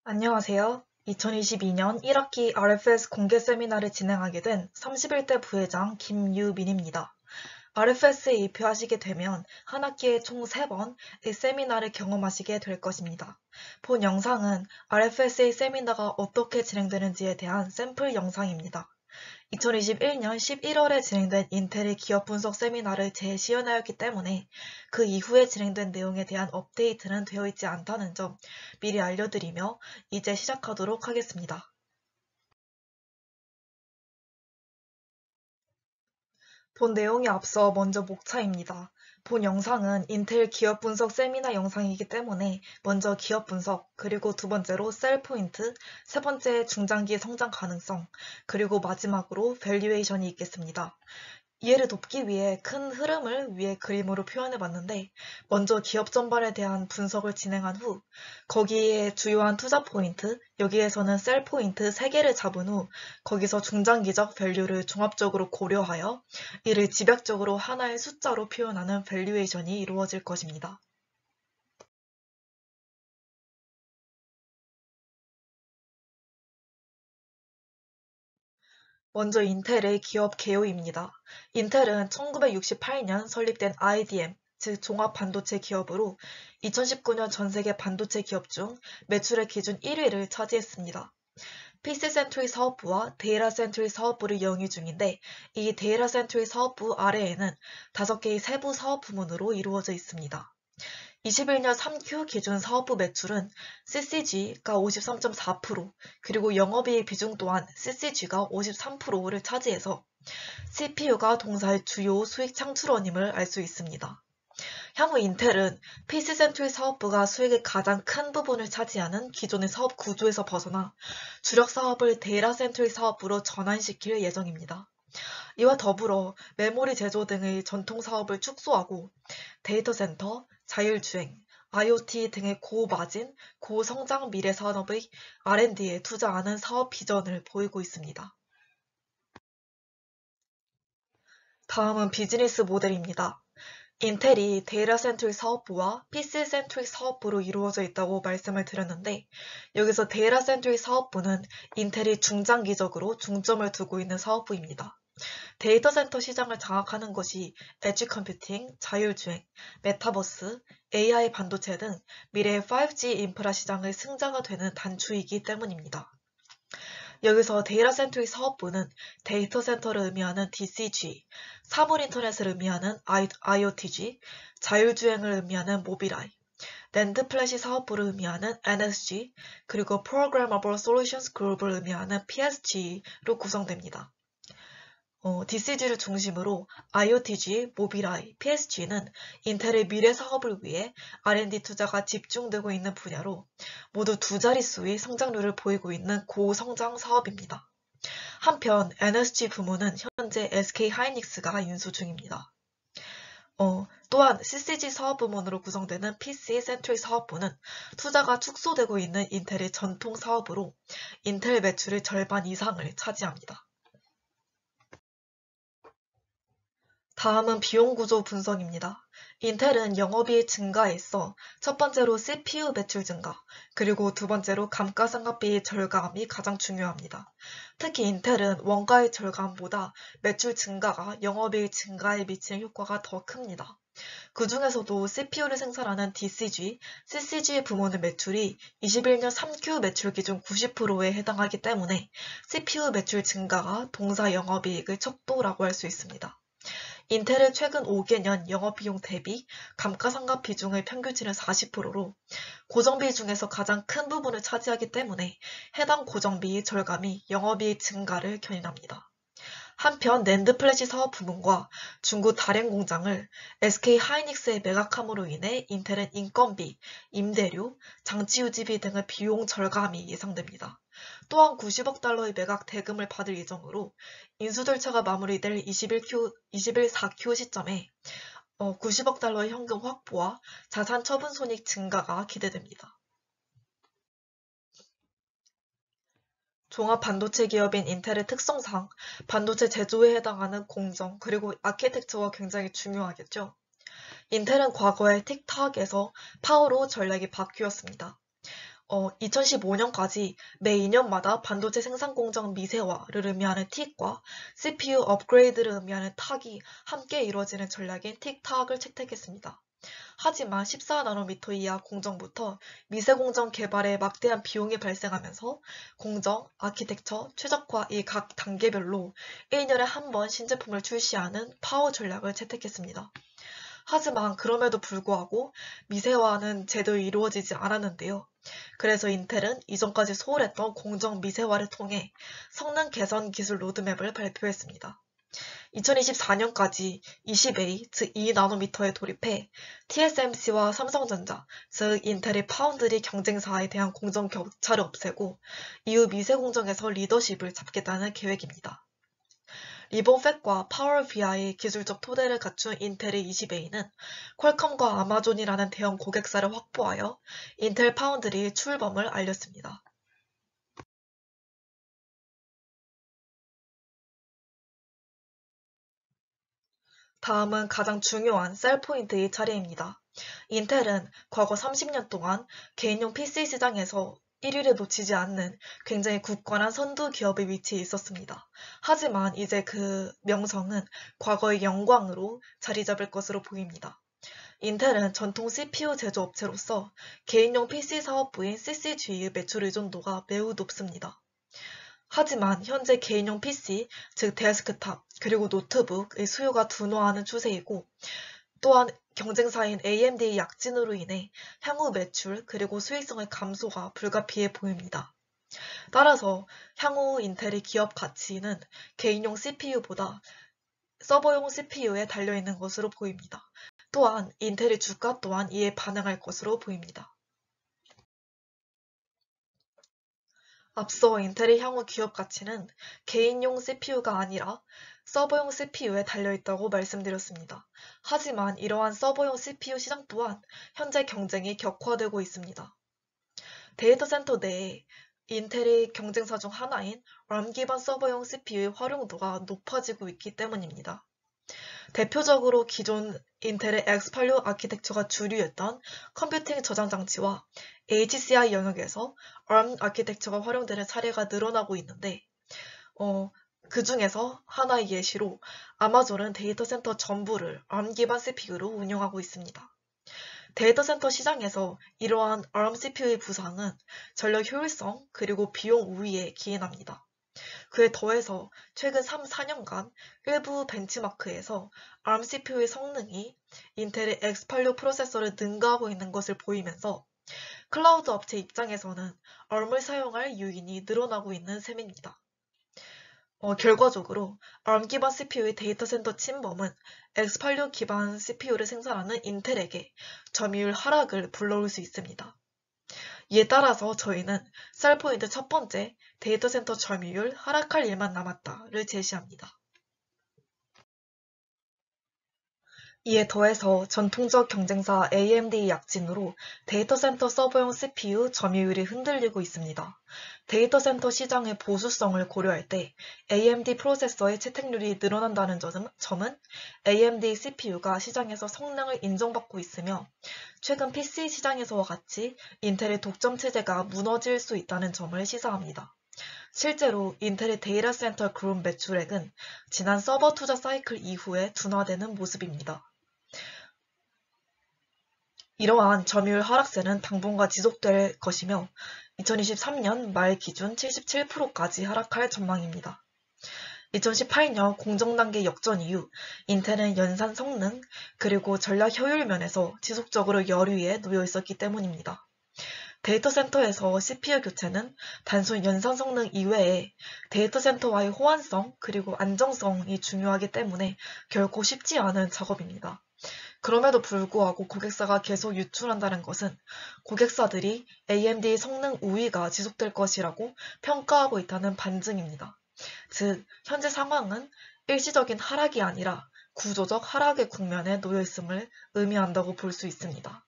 안녕하세요. 2022년 1학기 RFS 공개 세미나를 진행하게 된 31대 부회장 김유민입니다. RFS에 입회하시게 되면 한 학기에 총 3번 이 세미나를 경험하시게 될 것입니다. 본 영상은 RFSA 세미나가 어떻게 진행되는지에 대한 샘플 영상입니다. 2021년 11월에 진행된 인텔의 기업 분석 세미나를 재시연하였기 때문에 그 이후에 진행된 내용에 대한 업데이트는 되어 있지 않다는 점 미리 알려드리며 이제 시작하도록 하겠습니다. 본 내용에 앞서 먼저 목차입니다. 본 영상은 인텔 기업 분석 세미나 영상이기 때문에 먼저 기업 분석, 그리고 두 번째로 셀 포인트, 세 번째 중장기 성장 가능성, 그리고 마지막으로 밸류에이션이 있겠습니다. 이해를 돕기 위해 큰 흐름을 위해 그림으로 표현해 봤는데, 먼저 기업 전반에 대한 분석을 진행한 후 거기에 주요한 투자 포인트, 여기에서는 셀 포인트 3개를 잡은 후 거기서 중장기적 밸류를 종합적으로 고려하여 이를 집약적으로 하나의 숫자로 표현하는 밸류에이션이 이루어질 것입니다. 먼저 인텔의 기업 개요입니다. 인텔은 1968년 설립된 IDM, 즉 종합반도체 기업으로 2019년 전세계 반도체 기업 중 매출의 기준 1위를 차지했습니다. PC 센트리 사업부와 데이터 센트리 사업부를 영위 중인데, 이 데이터 센트리 사업부 아래에는 5개의 세부 사업 부문으로 이루어져 있습니다. 21년 3Q 기준 사업부 매출은 CCG가 53.4%, 그리고 영업이익 비중 또한 CCG가 53%를 차지해서 CPU가 동사의 주요 수익 창출원임을 알 수 있습니다. 향후 인텔은 PC 센트리 사업부가 수익의 가장 큰 부분을 차지하는 기존의 사업 구조에서 벗어나 주력 사업을 데이터 센트리 사업부로 전환시킬 예정입니다. 이와 더불어 메모리 제조 등의 전통 사업을 축소하고 데이터 센터, 자율주행, IoT 등의 고마진, 고성장 미래 산업의 R&D에 투자하는 사업 비전을 보이고 있습니다. 다음은 비즈니스 모델입니다. 인텔이 데이터 센트릭 사업부와 PC 센트릭 사업부로 이루어져 있다고 말씀을 드렸는데, 여기서 데이터 센트릭 사업부는 인텔이 중장기적으로 중점을 두고 있는 사업부입니다. 데이터 센터 시장을 장악하는 것이 엣지 컴퓨팅, 자율주행, 메타버스, AI 반도체 등 미래의 5G 인프라 시장의 승자가 되는 단추이기 때문입니다. 여기서 데이터 센트릭 사업부는 데이터 센터를 의미하는 DCG, 사물 인터넷을 의미하는 IoTG, 자율주행을 의미하는 모빌아이, 낸드 플래시 사업부를 의미하는 NSG, 그리고 Programmable Solutions Group을 의미하는 PSG로 구성됩니다. DCG를 중심으로 IoTG, 모빌아이, PSG는 인텔의 미래 사업을 위해 R&D 투자가 집중되고 있는 분야로 모두 두 자릿수의 성장률을 보이고 있는 고성장 사업입니다. 한편 NSG 부문은 현재 SK 하이닉스가 인수 중입니다. 또한 CCG 사업 부문으로 구성되는 PC 센트릭 사업부는 투자가 축소되고 있는 인텔의 전통 사업으로 인텔 매출의 절반 이상을 차지합니다. 다음은 비용 구조 분석입니다. 인텔은 영업이익 증가에 있어 첫 번째로 CPU 매출 증가, 그리고 두 번째로 감가상각비 절감이 가장 중요합니다. 특히 인텔은 원가의 절감보다 매출 증가가 영업이익 증가에 미치는 효과가 더 큽니다. 그 중에서도 CPU를 생산하는 DCG, CCG 부문의 매출이 21년 3Q 매출 기준 90%에 해당하기 때문에 CPU 매출 증가가 동사 영업이익의 척도라고 할 수 있습니다. 인텔의 최근 5개년 영업비용 대비 감가상각 비중의 평균치는 40%로 고정비 중에서 가장 큰 부분을 차지하기 때문에 해당 고정비 절감이 영업이익 증가를 견인합니다. 한편 낸드 플래시 사업 부문과 중구 다롄 공장을 SK하이닉스에 매각함으로 인해 인텔은 인건비, 임대료, 장치 유지비 등의 비용 절감이 예상됩니다. 또한 90억 달러의 매각 대금을 받을 예정으로 인수 절차가 마무리될 4Q 시점에 90억 달러의 현금 확보와 자산 처분 손익 증가가 기대됩니다. 종합 반도체 기업인 인텔의 특성상 반도체 제조에 해당하는 공정 그리고 아키텍처가 굉장히 중요하겠죠. 인텔은 과거에 틱탁에서 파워로 전략이 바뀌었습니다. 2015년까지 매 2년마다 반도체 생산 공정 미세화를 의미하는 틱과 CPU 업그레이드를 의미하는 탁이 함께 이루어지는 전략인 틱탁을 채택했습니다. 하지만 14나노미터 이하 공정부터 미세 공정 개발에 막대한 비용이 발생하면서 공정, 아키텍처, 최적화 이 각 단계별로 1년에 한 번 신제품을 출시하는 파워 전략을 채택했습니다. 하지만 그럼에도 불구하고 미세화는 제대로 이루어지지 않았는데요. 그래서 인텔은 이전까지 소홀했던 공정 미세화를 통해 성능 개선 기술 로드맵을 발표했습니다. 2024년까지 20A, 즉 2나노미터에 돌입해 TSMC와 삼성전자, 즉 인텔의 파운드리 경쟁사에 대한 공정 격차를 없애고 이후 미세 공정에서 리더십을 잡겠다는 계획입니다. 리본팻과 파워비아의 기술적 토대를 갖춘 인텔의 20A는 퀄컴과 아마존이라는 대형 고객사를 확보하여 인텔 파운드리 출범을 알렸습니다. 다음은 가장 중요한 셀 포인트의 차례입니다. 인텔은 과거 30년 동안 개인용 PC 시장에서 1위를 놓치지 않는 굉장히 굳건한 선두 기업의 위치에 있었습니다. 하지만 이제 그 명성은 과거의 영광으로 자리 잡을 것으로 보입니다. 인텔은 전통 CPU 제조업체로서 개인용 PC 사업부인 CCG의 매출 의존도가 매우 높습니다. 하지만 현재 개인용 PC, 즉 데스크탑, 그리고 노트북의 수요가 둔화하는 추세이고 또한 경쟁사인 AMD의 약진으로 인해 향후 매출 그리고 수익성의 감소가 불가피해 보입니다. 따라서 향후 인텔의 기업 가치는 개인용 CPU보다 서버용 CPU에 달려있는 것으로 보입니다. 또한 인텔의 주가 또한 이에 반응할 것으로 보입니다. 앞서 인텔의 향후 기업 가치는 개인용 CPU가 아니라 서버용 CPU에 달려있다고 말씀드렸습니다. 하지만 이러한 서버용 CPU 시장 또한 현재 경쟁이 격화되고 있습니다. 데이터 센터 내에 인텔의 경쟁사 중 하나인 ARM 기반 서버용 CPU의 활용도가 높아지고 있기 때문입니다. 대표적으로 기존 인텔의 X86 아키텍처가 주류였던 컴퓨팅 저장 장치와 HCI 영역에서 ARM 아키텍처가 활용되는 사례가 늘어나고 있는데 그 중에서 하나의 예시로 아마존은 데이터 센터 전부를 ARM 기반 CPU로 운영하고 있습니다. 데이터 센터 시장에서 이러한 ARM CPU의 부상은 전력 효율성 그리고 비용 우위에 기인합니다. 그에 더해서 최근 3, 4년간 일부 벤치마크에서 ARM CPU의 성능이 인텔의 X86 프로세서를 능가하고 있는 것을 보이면서 클라우드 업체 입장에서는 ARM을 사용할 유인이 늘어나고 있는 셈입니다. 결과적으로 ARM 기반 CPU의 데이터 센터 침범은 X86 기반 CPU를 생산하는 인텔에게 점유율 하락을 불러올 수 있습니다. 이에 따라서 저희는 셀 포인트 첫 번째, 데이터 센터 점유율 하락할 일만 남았다를 제시합니다. 이에 더해서 전통적 경쟁사 AMD의 약진으로 데이터 센터 서버용 CPU 점유율이 흔들리고 있습니다. 데이터 센터 시장의 보수성을 고려할 때 AMD 프로세서의 채택률이 늘어난다는 점은 AMD CPU가 시장에서 성능을 인정받고 있으며 최근 PC 시장에서와 같이 인텔의 독점 체제가 무너질 수 있다는 점을 시사합니다. 실제로 인텔의 데이터 센터 그룹 매출액은 지난 서버 투자 사이클 이후에 둔화되는 모습입니다. 이러한 점유율 하락세는 당분간 지속될 것이며 2023년 말 기준 77%까지 하락할 전망입니다. 2018년 공정단계 역전 이후 인텔은 연산 성능 그리고 전략 효율 면에서 지속적으로 열위에 놓여 있었기 때문입니다. 데이터 센터에서 CPU 교체는 단순 연산 성능 이외에 데이터 센터와의 호환성 그리고 안정성이 중요하기 때문에 결코 쉽지 않은 작업입니다. 그럼에도 불구하고 고객사가 계속 유출한다는 것은 고객사들이 AMD의 성능 우위가 지속될 것이라고 평가하고 있다는 반증입니다. 즉, 현재 상황은 일시적인 하락이 아니라 구조적 하락의 국면에 놓여 있음을 의미한다고 볼 수 있습니다.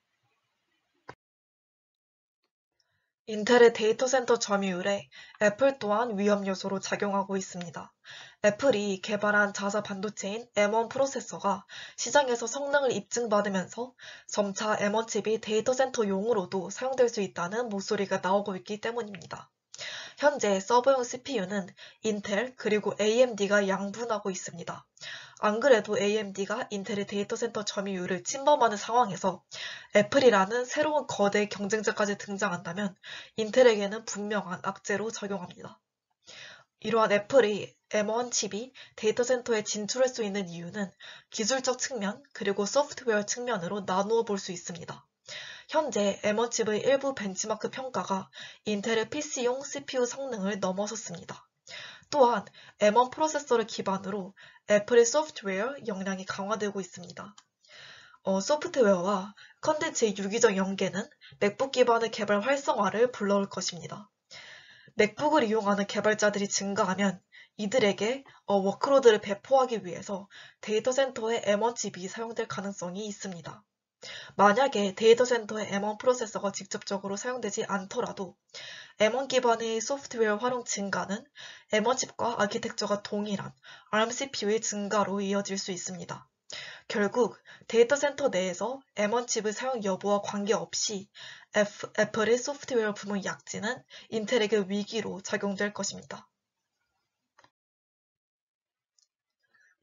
인텔의 데이터 센터 점유율에 애플 또한 위험 요소로 작용하고 있습니다. 애플이 개발한 자사 반도체인 M1 프로세서가 시장에서 성능을 입증받으면서 점차 M1 칩이 데이터 센터용으로도 사용될 수 있다는 목소리가 나오고 있기 때문입니다. 현재 서버용 CPU는 인텔 그리고 AMD가 양분하고 있습니다. 안 그래도 AMD가 인텔의 데이터 센터 점유율을 침범하는 상황에서 애플이라는 새로운 거대 경쟁자까지 등장한다면 인텔에게는 분명한 악재로 작용합니다. 이러한 애플이 M1 칩이 데이터 센터에 진출할 수 있는 이유는 기술적 측면 그리고 소프트웨어 측면으로 나누어 볼 수 있습니다. 현재 M1 칩의 일부 벤치마크 평가가 인텔의 PC용 CPU 성능을 넘어섰습니다. 또한 M1 프로세서를 기반으로 애플의 소프트웨어 역량이 강화되고 있습니다. 소프트웨어와 컨텐츠의 유기적 연계는 맥북 기반의 개발 활성화를 불러올 것입니다. 맥북을 이용하는 개발자들이 증가하면 이들에게 워크로드를 배포하기 위해서 데이터 센터에 M1 칩이 사용될 가능성이 있습니다. 만약에 데이터 센터에 M1 프로세서가 직접적으로 사용되지 않더라도 M1 기반의 소프트웨어 활용 증가는 M1 칩과 아키텍처가 동일한 ARM CPU의 증가로 이어질 수 있습니다. 결국 데이터 센터 내에서 M1 칩의 사용 여부와 관계없이 애플의 소프트웨어 부문 약진은 인텔에게 위기로 작용될 것입니다.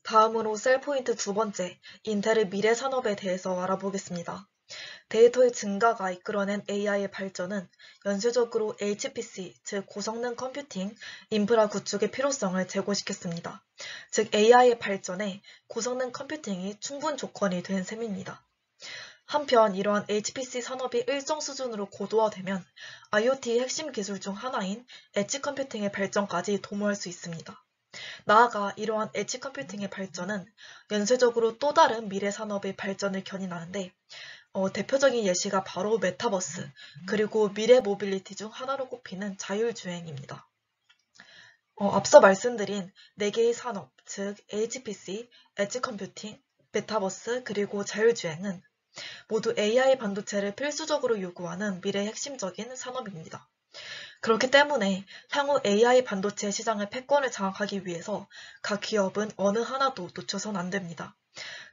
다음으로 셀 포인트 두 번째, 인텔의 미래 산업에 대해서 알아보겠습니다. 데이터의 증가가 이끌어낸 AI의 발전은 연쇄적으로 HPC, 즉 고성능 컴퓨팅, 인프라 구축의 필요성을 제고시켰습니다. 즉 AI의 발전에 고성능 컴퓨팅이 충분 조건이 된 셈입니다. 한편 이러한 HPC 산업이 일정 수준으로 고도화되면 IoT의 핵심 기술 중 하나인 엣지 컴퓨팅의 발전까지 도모할 수 있습니다. 나아가 이러한 엣지 컴퓨팅의 발전은 연쇄적으로 또 다른 미래 산업의 발전을 견인하는데 대표적인 예시가 바로 메타버스, 그리고 미래 모빌리티 중 하나로 꼽히는 자율주행입니다. 앞서 말씀드린 4개의 산업, 즉 HPC, 엣지 컴퓨팅, 메타버스, 그리고 자율주행은 모두 AI 반도체를 필수적으로 요구하는 미래의 핵심적인 산업입니다. 그렇기 때문에 향후 AI 반도체 시장의 패권을 장악하기 위해서 각 기업은 어느 하나도 놓쳐선 안 됩니다.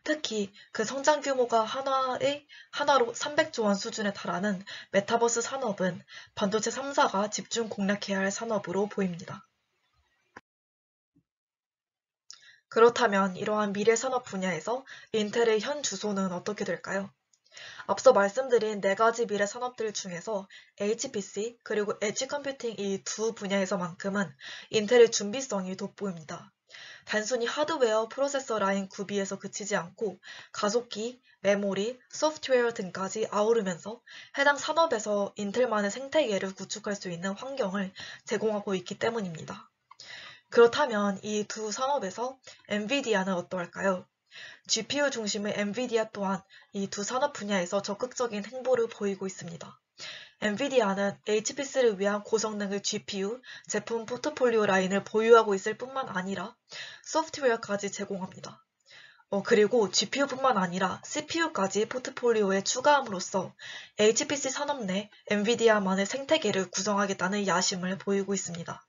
특히 그 성장 규모가 하나로 300조 원 수준에 달하는 메타버스 산업은 반도체 3사가 집중 공략해야 할 산업으로 보입니다. 그렇다면 이러한 미래 산업 분야에서 인텔의 현 주소는 어떻게 될까요? 앞서 말씀드린 4가지 미래 산업들 중에서 HPC 그리고 엣지 컴퓨팅 이 두 분야에서만큼은 인텔의 준비성이 돋보입니다. 단순히 하드웨어 프로세서 라인 구비에서 그치지 않고 가속기, 메모리, 소프트웨어 등까지 아우르면서 해당 산업에서 인텔만의 생태계를 구축할 수 있는 환경을 제공하고 있기 때문입니다. 그렇다면 이 두 산업에서 엔비디아는 어떠할까요? GPU 중심의 엔비디아 또한 이 두 산업 분야에서 적극적인 행보를 보이고 있습니다. 엔비디아는 HPC를 위한 고성능의 GPU 제품 포트폴리오 라인을 보유하고 있을 뿐만 아니라 소프트웨어까지 제공합니다. 그리고 GPU뿐만 아니라 CPU까지 포트폴리오에 추가함으로써 HPC 산업 내 엔비디아만의 생태계를 구성하겠다는 야심을 보이고 있습니다.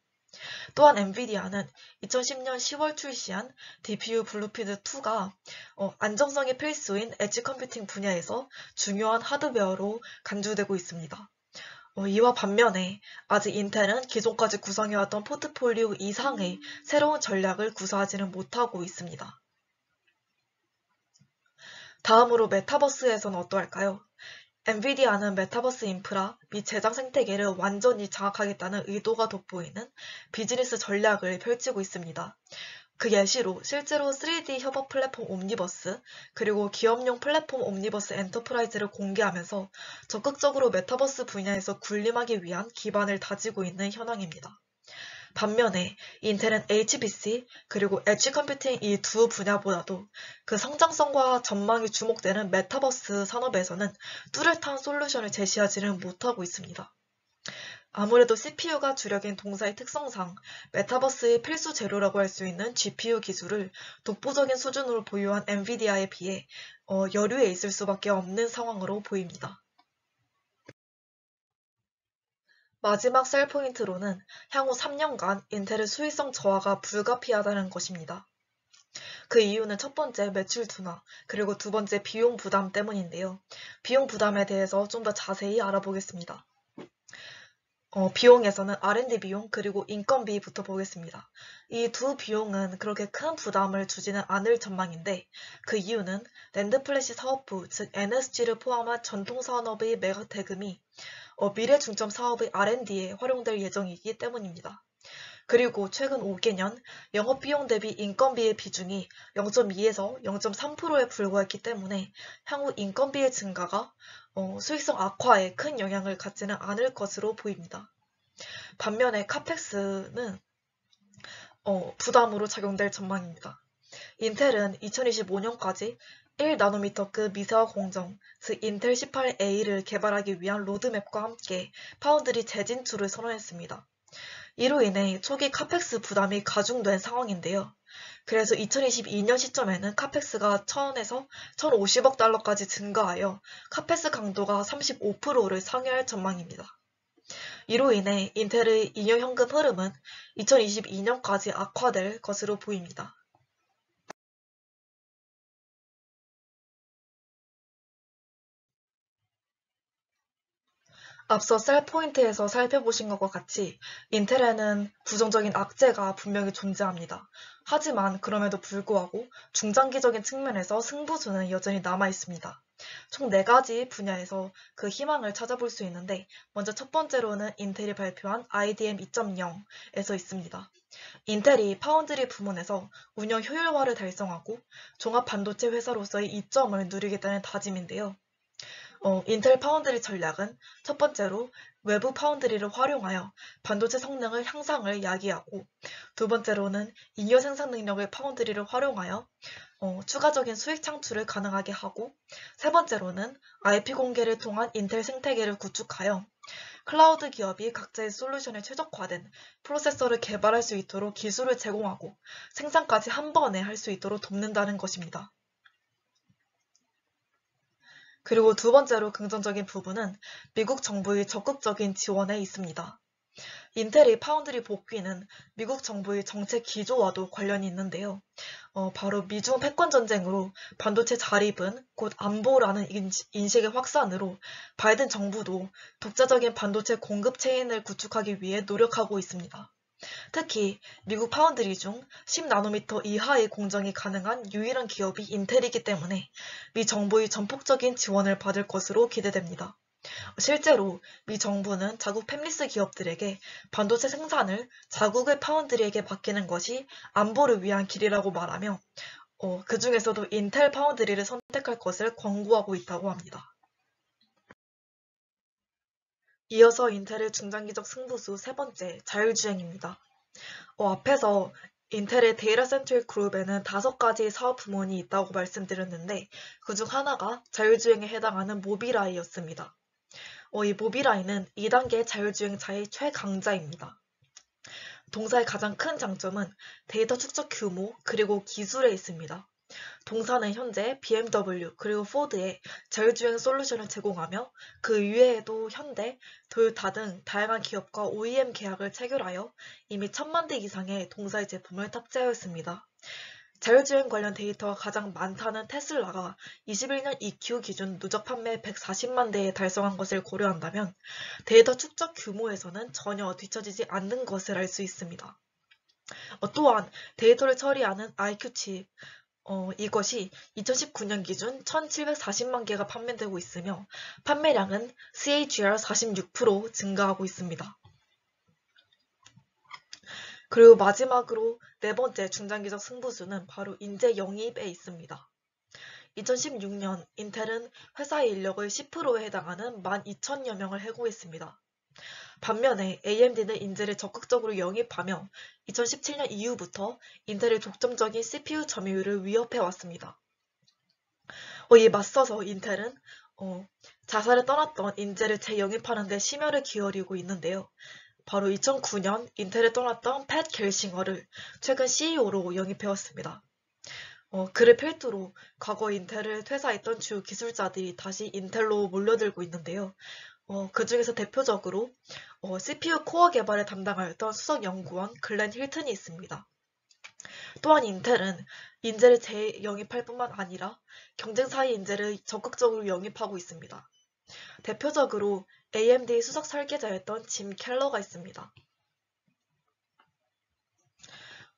또한 엔비디아는 2010년 10월 출시한 DPU 블루피드2가 안정성이 필수인 엣지 컴퓨팅 분야에서 중요한 하드웨어로 간주되고 있습니다. 이와 반면에 아직 인텔은 기존까지 구성해왔던 포트폴리오 이상의 새로운 전략을 구사하지는 못하고 있습니다. 다음으로 메타버스에서는 어떠할까요? 엔비디아는 메타버스 인프라 및 제작 생태계를 완전히 장악하겠다는 의도가 돋보이는 비즈니스 전략을 펼치고 있습니다. 그 예시로 실제로 3D 협업 플랫폼 옴니버스 그리고 기업용 플랫폼 옴니버스 엔터프라이즈를 공개하면서 적극적으로 메타버스 분야에서 군림하기 위한 기반을 다지고 있는 현황입니다. 반면에 인텔은 HPC 그리고 엣지 컴퓨팅 이 두 분야보다도 그 성장성과 전망이 주목되는 메타버스 산업에서는 뚜렷한 솔루션을 제시하지는 못하고 있습니다. 아무래도 CPU가 주력인 동사의 특성상 메타버스의 필수 재료라고 할 수 있는 GPU 기술을 독보적인 수준으로 보유한 엔비디아에 비해 여류에 있을 수밖에 없는 상황으로 보입니다. 마지막 셀 포인트로는 향후 3년간 인텔의 수익성 저하가 불가피하다는 것입니다. 그 이유는 첫 번째 매출 둔화, 그리고 두 번째 비용 부담 때문인데요. 비용 부담에 대해서 좀 더 자세히 알아보겠습니다. 비용에서는 R&D 비용 그리고 인건비부터 보겠습니다. 이 두 비용은 그렇게 큰 부담을 주지는 않을 전망인데 그 이유는 낸드플래시 사업부, 즉 NSG를 포함한 전통산업의 매각 대금이 미래 중점 사업의 R&D에 활용될 예정이기 때문입니다. 그리고 최근 5개년 영업비용 대비 인건비의 비중이 0.2에서 0.3%에 불과했기 때문에 향후 인건비의 증가가 수익성 악화에 큰 영향을 갖지는 않을 것으로 보입니다. 반면에 카펙스는 부담으로 작용될 전망입니다. 인텔은 2025년까지 1나노미터급 미세화 공정, 즉 인텔 18A를 개발하기 위한 로드맵과 함께 파운드리 재진출을 선언했습니다. 이로 인해 초기 카펙스 부담이 가중된 상황인데요. 그래서 2022년 시점에는 카펙스가 1000에서 1050억 달러까지 증가하여 카펙스 강도가 35%를 상회할 전망입니다. 이로 인해 인텔의 잉여현금 흐름은 2022년까지 악화될 것으로 보입니다. 앞서 셀 포인트에서 살펴보신 것과 같이 인텔에는 부정적인 악재가 분명히 존재합니다. 하지만 그럼에도 불구하고 중장기적인 측면에서 승부수는 여전히 남아 있습니다. 총 4가지 분야에서 그 희망을 찾아볼 수 있는데 먼저 첫 번째로는 인텔이 발표한 IDM 2.0에서 있습니다. 인텔이 파운드리 부문에서 운영 효율화를 달성하고 종합 반도체 회사로서의 이점을 누리겠다는 다짐인데요. 인텔 파운드리 전략은 첫 번째로 외부 파운드리를 활용하여 반도체 성능을 향상을 야기하고 두 번째로는 잉여 생산 능력의 파운드리를 활용하여 추가적인 수익 창출을 가능하게 하고 세 번째로는 IP 공개를 통한 인텔 생태계를 구축하여 클라우드 기업이 각자의 솔루션에 최적화된 프로세서를 개발할 수 있도록 기술을 제공하고 생산까지 한 번에 할 수 있도록 돕는다는 것입니다. 그리고 두 번째로 긍정적인 부분은 미국 정부의 적극적인 지원에 있습니다. 인텔의 파운드리 복귀는 미국 정부의 정책 기조와도 관련이 있는데요. 바로 미중 패권 전쟁으로 반도체 자립은 곧 안보라는 인식의 확산으로 바이든 정부도 독자적인 반도체 공급 체인을 구축하기 위해 노력하고 있습니다. 특히 미국 파운드리 중 10나노미터 이하의 공정이 가능한 유일한 기업이 인텔이기 때문에 미 정부의 전폭적인 지원을 받을 것으로 기대됩니다. 실제로 미 정부는 자국 팹리스 기업들에게 반도체 생산을 자국의 파운드리에게 맡기는 것이 안보를 위한 길이라고 말하며 그 중에서도 인텔 파운드리를 선택할 것을 권고하고 있다고 합니다. 이어서 인텔의 중장기적 승부수 세 번째, 자율주행입니다. 앞에서 인텔의 데이터 센트릭 그룹에는 5가지 사업 부문이 있다고 말씀드렸는데 그중 하나가 자율주행에 해당하는 모비라이였습니다. 이 모비라이는 2단계 자율주행차의 최강자입니다. 동사의 가장 큰 장점은 데이터 축적 규모 그리고 기술에 있습니다. 동사는 현재 BMW 그리고 포드에 자율주행 솔루션을 제공하며 그 이외에도 현대, 도요타 등 다양한 기업과 OEM 계약을 체결하여 이미 1000만 대 이상의 동사의 제품을 탑재하였습니다. 자율주행 관련 데이터가 가장 많다는 테슬라가 21년 EQ 기준 누적 판매 140만 대에 달성한 것을 고려한다면 데이터 축적 규모에서는 전혀 뒤처지지 않는 것을 알 수 있습니다. 또한 데이터를 처리하는 IQ칩, 이것이 2019년 기준 1740만 개가 판매되고 있으며 판매량은 CAGR 46% 증가하고 있습니다. 그리고 마지막으로 네 번째 중장기적 승부수는 바로 인재 영입에 있습니다. 2016년 인텔은 회사의 인력의 10%에 해당하는 12,000여 명을 해고했습니다. 반면에 AMD는 인재를 적극적으로 영입하며 2017년 이후부터 인텔의 독점적인 CPU 점유율을 위협해왔습니다. 이에 맞서서 인텔은 자사를 떠났던 인재를 재영입하는 데 심혈을 기울이고 있는데요. 바로 2009년 인텔을 떠났던 팻 겔싱어를 최근 CEO로 영입해왔습니다. 그를 필두로 과거 인텔을 퇴사했던 주요 기술자들이 다시 인텔로 몰려들고 있는데요. 그 중에서 대표적으로 CPU 코어 개발을 담당하였던 수석 연구원 글렌 힐튼이 있습니다. 또한 인텔은 인재를 재영입할 뿐만 아니라 경쟁사의 인재를 적극적으로 영입하고 있습니다. 대표적으로 AMD 수석 설계자였던 짐 켈러가 있습니다.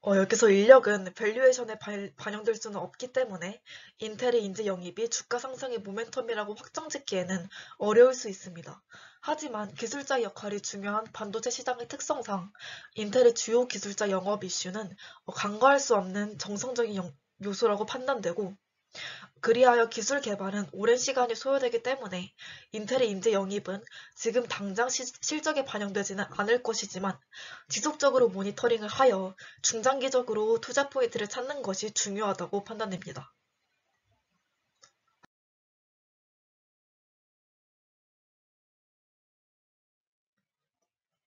여기서 인력은 밸류에이션에 반영될 수는 없기 때문에 인텔의 인재 영입이 주가 상승의 모멘텀이라고 확정짓기에는 어려울 수 있습니다. 하지만 기술자 역할이 중요한 반도체 시장의 특성상 인텔의 주요 기술자 영업 이슈는 간과할 수 없는 정성적인 요소라고 판단되고, 그리하여 기술 개발은 오랜 시간이 소요되기 때문에 인텔의 인재 영입은 지금 당장 실적에 반영되지는 않을 것이지만 지속적으로 모니터링을 하여 중장기적으로 투자 포인트를 찾는 것이 중요하다고 판단됩니다.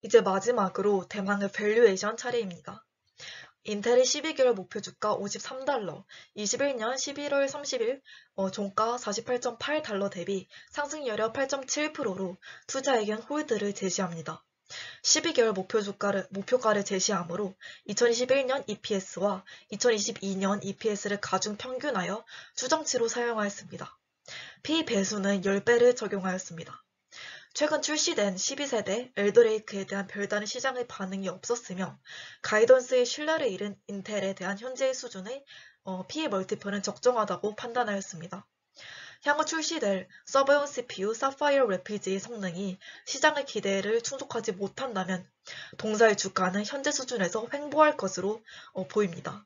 이제 마지막으로 대망의 밸류에이션 차례입니다. 인텔의 12개월 목표 주가 $53, 21년 11월 30일 종가 $48.8 대비 상승 여력 8.7%로 투자에겐 홀드를 제시합니다. 12개월 목표가를 제시하므로 2021년 EPS와 2022년 EPS를 가중 평균하여 추정치로 사용하였습니다. P 배수는 10배를 적용하였습니다. 최근 출시된 12세대 엘더레이크에 대한 별다른 시장의 반응이 없었으며 가이던스의 신뢰를 잃은 인텔에 대한 현재의 수준의 PE 멀티플은 적정하다고 판단하였습니다. 향후 출시될 서버용 CPU 사파이어 래피드의 성능이 시장의 기대를 충족하지 못한다면 동사의 주가는 현재 수준에서 횡보할 것으로 보입니다.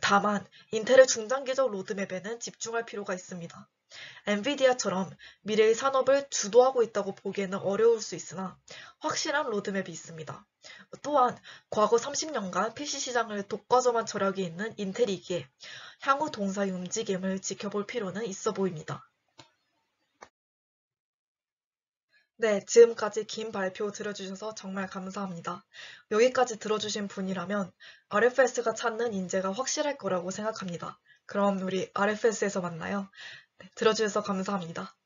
다만 인텔의 중장기적 로드맵에는 집중할 필요가 있습니다. 엔비디아처럼 미래의 산업을 주도하고 있다고 보기에는 어려울 수 있으나 확실한 로드맵이 있습니다. 또한 과거 30년간 PC 시장을 독과점한 저력이 있는 인텔이기에 향후 동사의 움직임을 지켜볼 필요는 있어 보입니다. 네, 지금까지 긴 발표 들어주셔서 정말 감사합니다. 여기까지 들어주신 분이라면 RFS가 찾는 인재가 확실할 거라고 생각합니다. 그럼 우리 RFS에서 만나요. 네, 들어주셔서 감사합니다.